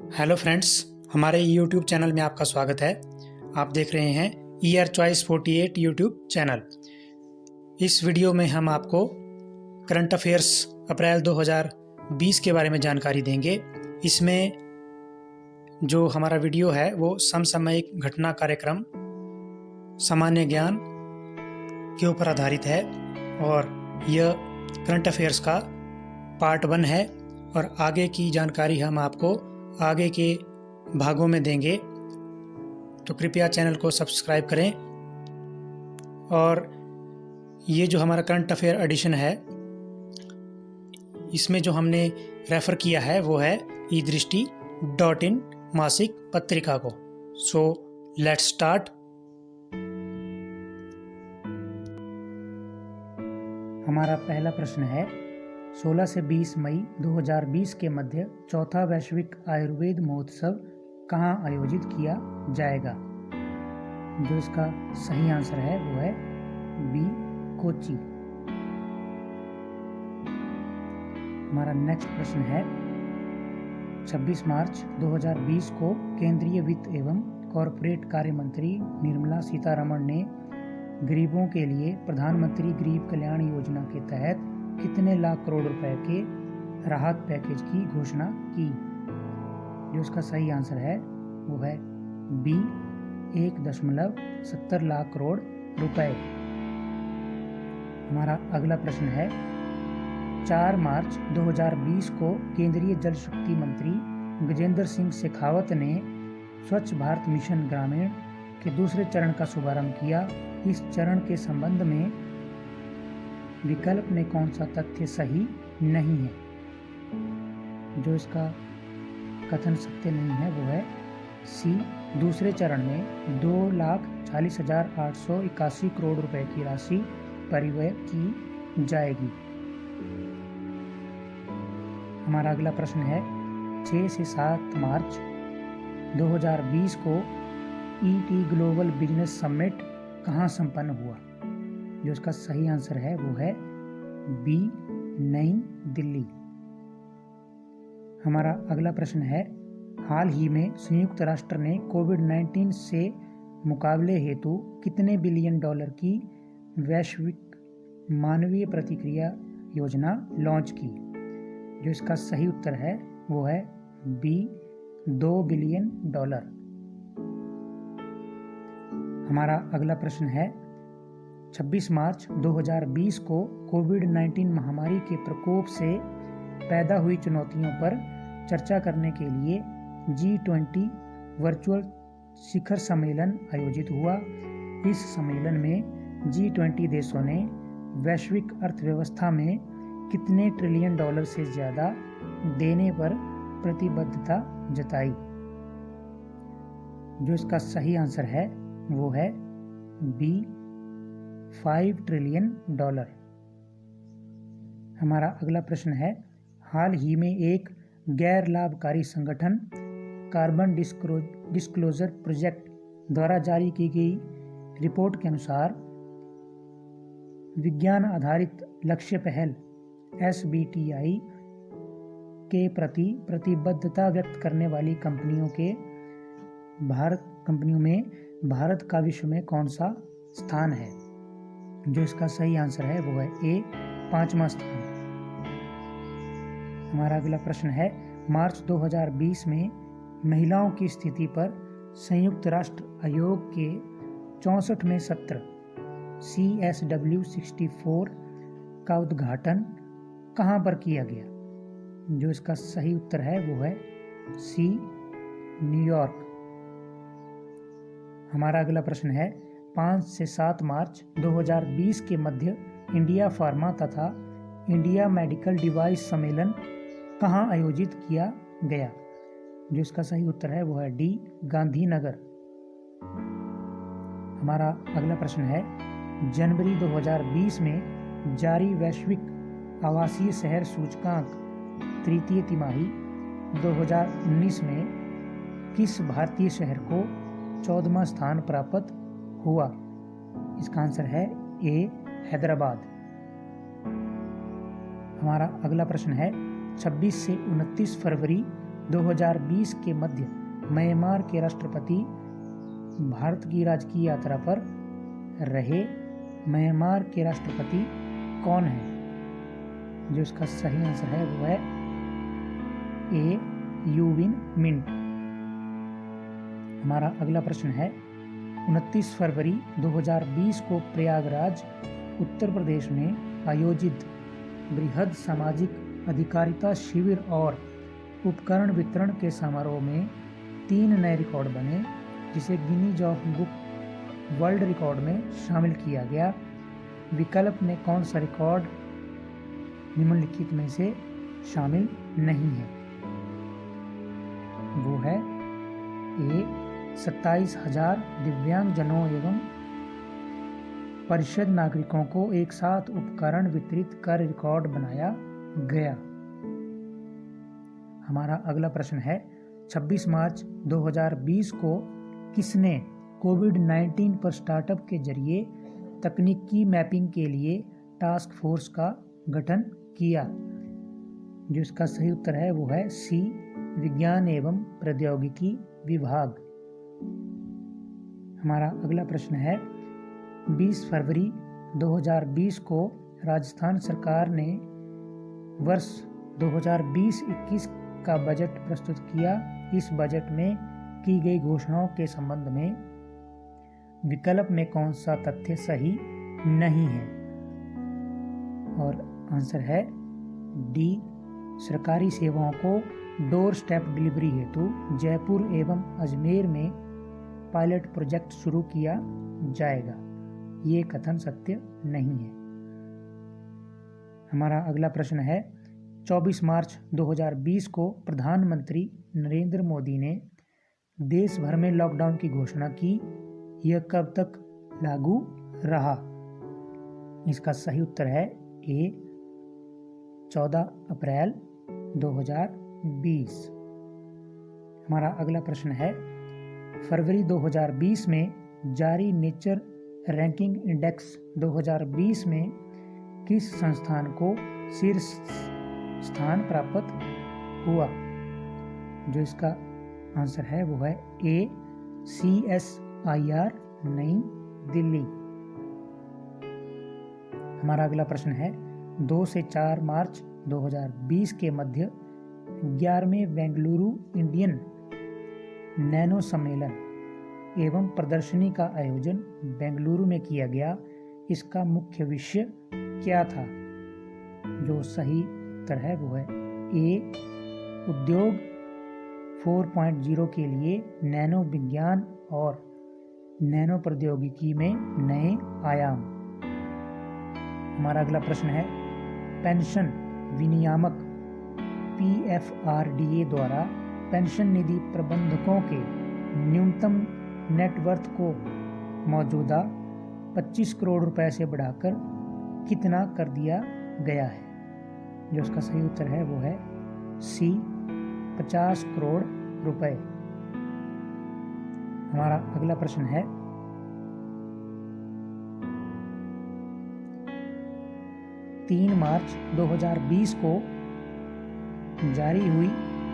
Hello friends, हमारे YouTube channel में आपका स्वागत है। आप देख रहे हैं ईयर चॉइस 48 यूट्यूब चैनल। इस वीडियो में हम आपको करंट अफेयर्स अप्रैल 2020 के बारे में जानकारी देंगे। इसमें जो हमारा वीडियो है वो समसामयिक घटना कार्यक्रम सामान्य ज्ञान के ऊपर आधारित है और यह करंट अफेयर्स का पार्ट 1 है और आगे की जानकारी हम आपको आगे के भागों में देंगे, तो कृपया चैनल को सब्सक्राइब करें। और ये जो हमारा करंट अफेयर एडिशन है, इसमें जो हमने रेफ़र किया है वो है eDrishti.in मासिक पत्रिका को। So let's start. हमारा पहला प्रश्न है, 16 से 20 मई 2020 के मध्य चौथा वैश्विक आयुर्वेद महोत्सव कहाँ आयोजित किया जाएगा? जो इसका सही आंसर है वो है बी, कोच्चि। हमारा नेक्स्ट प्रश्न है, 26 मार्च 2020 को केंद्रीय वित्त एवं कॉरपोरेट कार्य मंत्री निर्मला सीतारमण ने गरीबों के लिए प्रधानमंत्री गरीब कल्याण योजना के तहत कितने लाख करोड़ रुपए के राहत पैकेज की घोषणा की? जो इसका सही आंसर है वो है बी, 1.70 लाख करोड़ रुपए। हमारा अगला प्रश्न है, 4 मार्च 2020 को केंद्रीय जल शक्ति मंत्री गजेंद्र सिंह शेखावत ने स्वच्छ भारत मिशन ग्रामीण के दूसरे चरण का शुभारंभ किया। इस चरण के संबंध में विकल्प में कौन सा तथ्य सही नहीं है? जो इसका कथन सत्य नहीं है वो है सी, दूसरे चरण में 2,40,881 करोड़ रुपए की राशि परिव्यय की जाएगी। हमारा अगला प्रश्न है, 6 से 7 मार्च 2020 को ईटी ग्लोबल बिजनेस समिट कहाँ संपन्न हुआ? जो इसका सही आंसर है वो है बी, नई दिल्ली। हमारा अगला प्रश्न है, हाल ही में संयुक्त राष्ट्र ने कोविड-19 से मुकाबले हेतु कितने बिलियन डॉलर की वैश्विक मानवीय प्रतिक्रिया योजना लॉन्च की? जो इसका सही उत्तर है वो है बी, 2 बिलियन डॉलर। हमारा अगला प्रश्न है, 26 मार्च 2020 को कोविड-19 महामारी के प्रकोप से पैदा हुई चुनौतियों पर चर्चा करने के लिए G20 वर्चुअल शिखर सम्मेलन आयोजित हुआ। इस सम्मेलन में G20 देशों ने वैश्विक अर्थव्यवस्था में कितने ट्रिलियन डॉलर से ज़्यादा देने पर प्रतिबद्धता जताई? जो इसका सही आंसर है वो है बी, 5 ट्रिलियन डॉलर। हमारा अगला प्रश्न है, हाल ही में एक गैर लाभकारी संगठन कार्बन डिस्क्लोजर प्रोजेक्ट द्वारा जारी की गई रिपोर्ट के अनुसार विज्ञान आधारित लक्ष्य पहल SBTI के प्रति प्रतिबद्धता व्यक्त करने वाली कंपनियों में भारत का विश्व में कौन सा स्थान है? जो इसका सही आंसर है वो है ए, 5वां स्थान। हमारा अगला प्रश्न है, मार्च 2020 में महिलाओं की स्थिति पर संयुक्त राष्ट्र आयोग के 64वें सत्र CSW64 का उद्घाटन कहाँ पर किया गया? जो इसका सही उत्तर है वो है सी, न्यूयॉर्क। हमारा अगला प्रश्न है, 5 से 7 मार्च 2020 के मध्य इंडिया फार्मा तथा इंडिया मेडिकल डिवाइस सम्मेलन कहाँ आयोजित किया गया? जो इसका सही उत्तर है वो है डी, गांधीनगर। हमारा अगला प्रश्न है, जनवरी 2020 में जारी वैश्विक आवासीय शहर सूचकांक तृतीय तिमाही 2019 में किस भारतीय शहर को 14वां स्थान प्राप्त हुआ? इसका आंसर है ए, हैदराबाद। हमारा अगला प्रश्न है, 26 से 29 फरवरी 2020 के मध्य म्यांमार के राष्ट्रपति भारत की राजकीय यात्रा पर रहे। म्यांमार के राष्ट्रपति कौन है? जो इसका सही आंसर है वो है ए. You Win Myint. हमारा अगला प्रश्न है 29 फरवरी 2020 को प्रयागराज उत्तर प्रदेश में आयोजित बृहद सामाजिक अधिकारिता शिविर और उपकरण वितरण के समारोह में 3 नए रिकॉर्ड बने, जिसे Guinness of book world record में शामिल किया गया। विकल्प में कौन सा रिकॉर्ड निम्नलिखित में से शामिल नहीं है? वो है ए. 27,000 दिव्यांगजनों एवं परिषद नागरिकों को एक साथ उपकरण वितरित कर रिकॉर्ड बनाया गया। हमारा अगला प्रश्न है 26 मार्च 2020 को किसने कोविड-19 पर स्टार्टअप के जरिए तकनीकी मैपिंग के लिए टास्क फोर्स का गठन किया? जो इसका सही उत्तर है वो है सी. विज्ञान एवं प्रौद्योगिकी विभाग। हमारा अगला प्रश्न है 20 फरवरी 2020 को राजस्थान सरकार ने वर्ष 2020-21 का बजट प्रस्तुत किया। इस बजट में की गई घोषणाओं के संबंध में विकल्प में कौन सा तथ्य सही नहीं है? और आंसर है डी. सरकारी सेवाओं को डोर स्टेप डिलीवरी हेतु जयपुर एवं अजमेर में पायलट प्रोजेक्ट शुरू किया जाएगा। ये कथन सत्य नहीं है। हमारा अगला प्रश्न है 24 मार्च 2020 को प्रधानमंत्री नरेंद्र मोदी ने देश भर में लॉकडाउन की घोषणा की। यह कब तक लागू रहा? इसका सही उत्तर है ए. 14 अप्रैल 2020। हमारा अगला प्रश्न है फरवरी 2020 में जारी नेचर रैंकिंग इंडेक्स 2020 में किस संस्थान को शीर्ष स्थान प्राप्त हुआ? जो इसका आंसर है वो है ए. CSIR नई दिल्ली। हमारा अगला प्रश्न है 2 से 4 मार्च 2020 के मध्य 11वें बेंगलुरु इंडियन नैनो सम्मेलन एवं प्रदर्शनी का आयोजन बेंगलुरु में किया गया। इसका मुख्य विषय क्या था? जो सही उत्तर है वो है ए. उद्योग 4.0 के लिए नैनो विज्ञान और नैनो प्रौद्योगिकी में नए आयाम। हमारा अगला प्रश्न है पेंशन विनियामक PFRDA द्वारा पेंशन निधि प्रबंधकों के न्यूनतम नेटवर्थ को मौजूदा 25 करोड़ रुपए से बढ़ाकर कितना कर दिया गया है? जो उसका सही उत्तर है वो है सी. 50 करोड़ रुपए। हमारा अगला प्रश्न है 3 मार्च 2020 को जारी हुई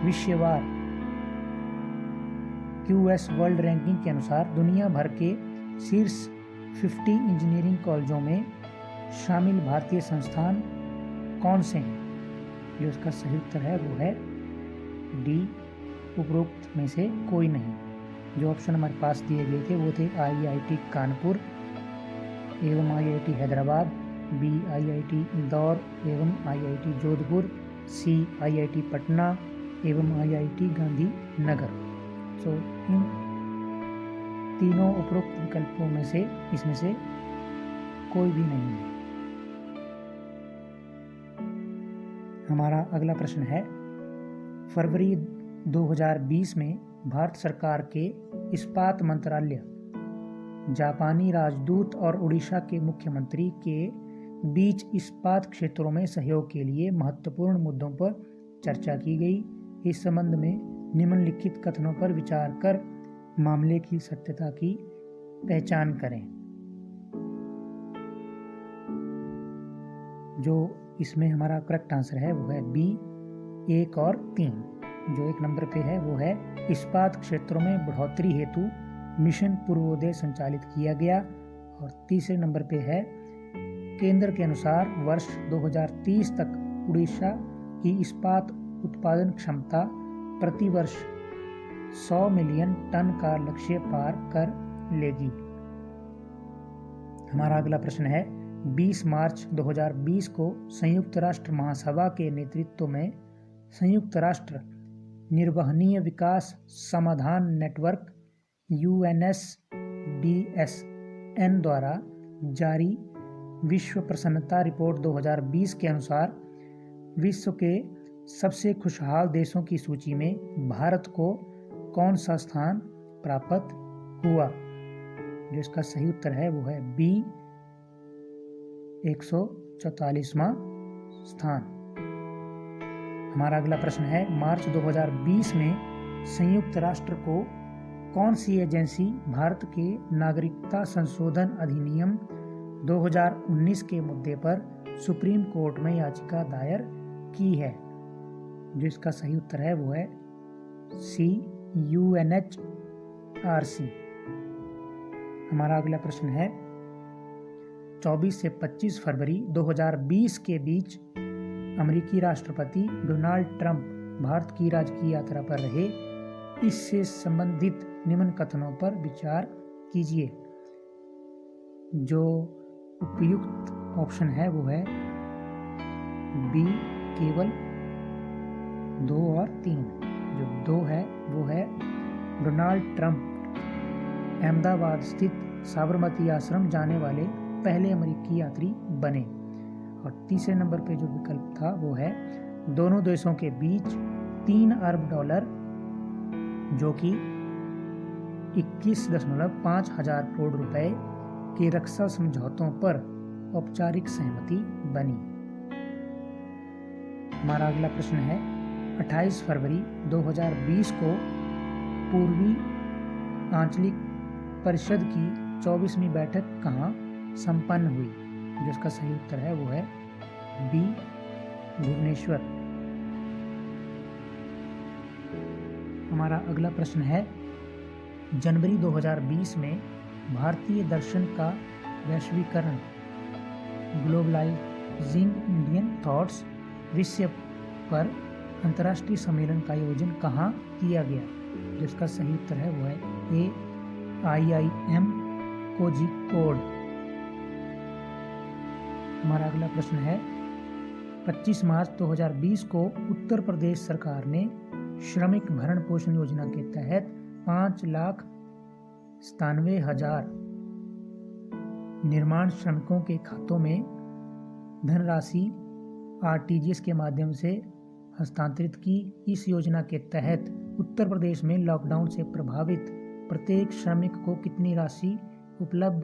विश्ववार QS वर्ल्ड रैंकिंग के अनुसार दुनिया भर के शीर्ष 50 इंजीनियरिंग कॉलेजों में शामिल भारतीय संस्थान कौन से हैं? जो इसका सही उत्तर है वो है डी. उपरोक्त में से कोई नहीं। जो ऑप्शन हमारे पास दिए गए थे वो थे IIT कानपुर एवं IIT Hyderabad, B. IIT Indore एवं IIT Jodhpur, C. IIT Patna एवं IIT गांधी नगर। इन तीनों उपरोक्त विकल्पों में से इसमें से कोई भी नहीं है। हमारा अगला प्रश्न है फरवरी 2020 में भारत सरकार के इस्पात मंत्रालय जापानी राजदूत और उड़ीसा के मुख्यमंत्री के बीच इस्पात क्षेत्रों में सहयोग के लिए महत्वपूर्ण मुद्दों पर चर्चा की गई। इस संबंध में निम्नलिखित कथनों पर विचार कर मामले की सत्यता की पहचान करें। जो इसमें हमारा करेक्ट आंसर है वो है बी. 1 और 3। जो 1 नंबर पे है वो है इस्पात क्षेत्रों में बढ़ोतरी हेतु मिशन पूर्वोदय संचालित किया गया। और तीसरे नंबर पे है केंद्र के अनुसार वर्ष 2030 तक उड़ीसा की इस्पात उत्पादन क्षमता प्रति वर्ष 100 मिलियन टन का लक्ष्य पार कर लेगी। हमारा अगला प्रश्न है 20 मार्च 2020 को संयुक्त राष्ट्र महासभा के नेतृत्व में संयुक्त राष्ट्र निर्वहनीय विकास समाधान नेटवर्क UNSBSN द्वारा जारी विश्व प्रसन्नता रिपोर्ट 2020 के अनुसार विश्व के सबसे खुशहाल देशों की सूची में भारत को कौन सा स्थान प्राप्त हुआ? जो इसका सही उत्तर है वो है बी 144वां स्थान। हमारा अगला प्रश्न है मार्च 2020 में संयुक्त राष्ट्र को कौन सी एजेंसी भारत के नागरिकता संशोधन अधिनियम 2019 के मुद्दे पर सुप्रीम कोर्ट में याचिका दायर की है? जो इसका सही उत्तर है वो है सी UNHRC। हमारा अगला प्रश्न है 24 से 25 फरवरी 2020 के बीच अमेरिकी राष्ट्रपति डोनाल्ड ट्रंप भारत की राजकीय यात्रा पर रहे। इससे संबंधित निम्न कथनों पर विचार कीजिए। जो उपयुक्त ऑप्शन है वो है बी केवल 2 और 3। जो 2 है वो है डोनाल्ड ट्रंप अहमदाबाद स्थित साबरमती आश्रम जाने वाले पहले अमेरिकी यात्री बने। और तीसरे नंबर पे जो विकल्प था वो है दोनों देशों के बीच 3 अरब डॉलर जो कि 21.5 हजार करोड़ रुपए के रक्षा समझौतों पर औपचारिक सहमति बनी। हमारा अगला प्रश्न है 28 फरवरी 2020 को पूर्वी आंचलिक परिषद की 24वीं बैठक कहाँ संपन्न हुई? जिसका सही उत्तर है वो है बी भुवनेश्वर। हमारा अगला प्रश्न है जनवरी 2020 में भारतीय दर्शन का वैश्वीकरण ग्लोबलाइजिंग इंडियन थॉट्स विषय पर अंतर्राष्ट्रीय सम्मेलन का आयोजन कहाँ किया गया? जिसका सही उत्तर है वो है ए IIM कोझिकोड। हमारा अगला प्रश्न है 25 मार्च 2020 को उत्तर प्रदेश सरकार ने श्रमिक भरण पोषण योजना के तहत 5,97,000 निर्माण श्रमिकों के खातों में धनराशि RTGS के माध्यम से हस्तांतरित की। इस योजना के तहत उत्तर प्रदेश में लॉकडाउन से प्रभावित प्रत्येक श्रमिक को कितनी राशि उपलब्ध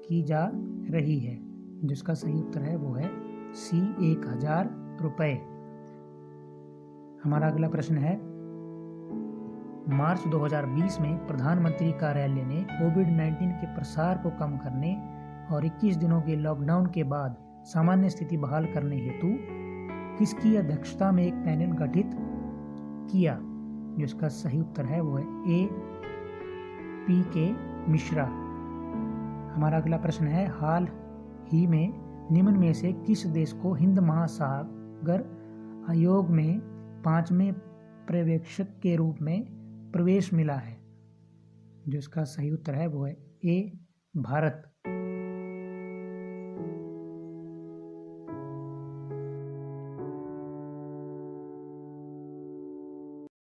की जा रही है? जिसका सही उत्तर है वो है सी 1,000 रुपये। हमारा अगला प्रश्न है मार्च 2020 में प्रधानमंत्री कार्यालय ने कोविड-19 के प्रसार को कम करने और 21 दिनों के लॉकडाउन के बाद सामान्य स्थिति बहाल करने हेतु किसकी अध्यक्षता में एक पैनल गठित किया? जिसका सही उत्तर है वो है ए PK मिश्रा। हमारा अगला प्रश्न है हाल ही में निम्न में से किस देश को हिंद महासागर आयोग में 5वें पर्यवेक्षक के रूप में प्रवेश मिला है? जिसका सही उत्तर है वो है ए भारत।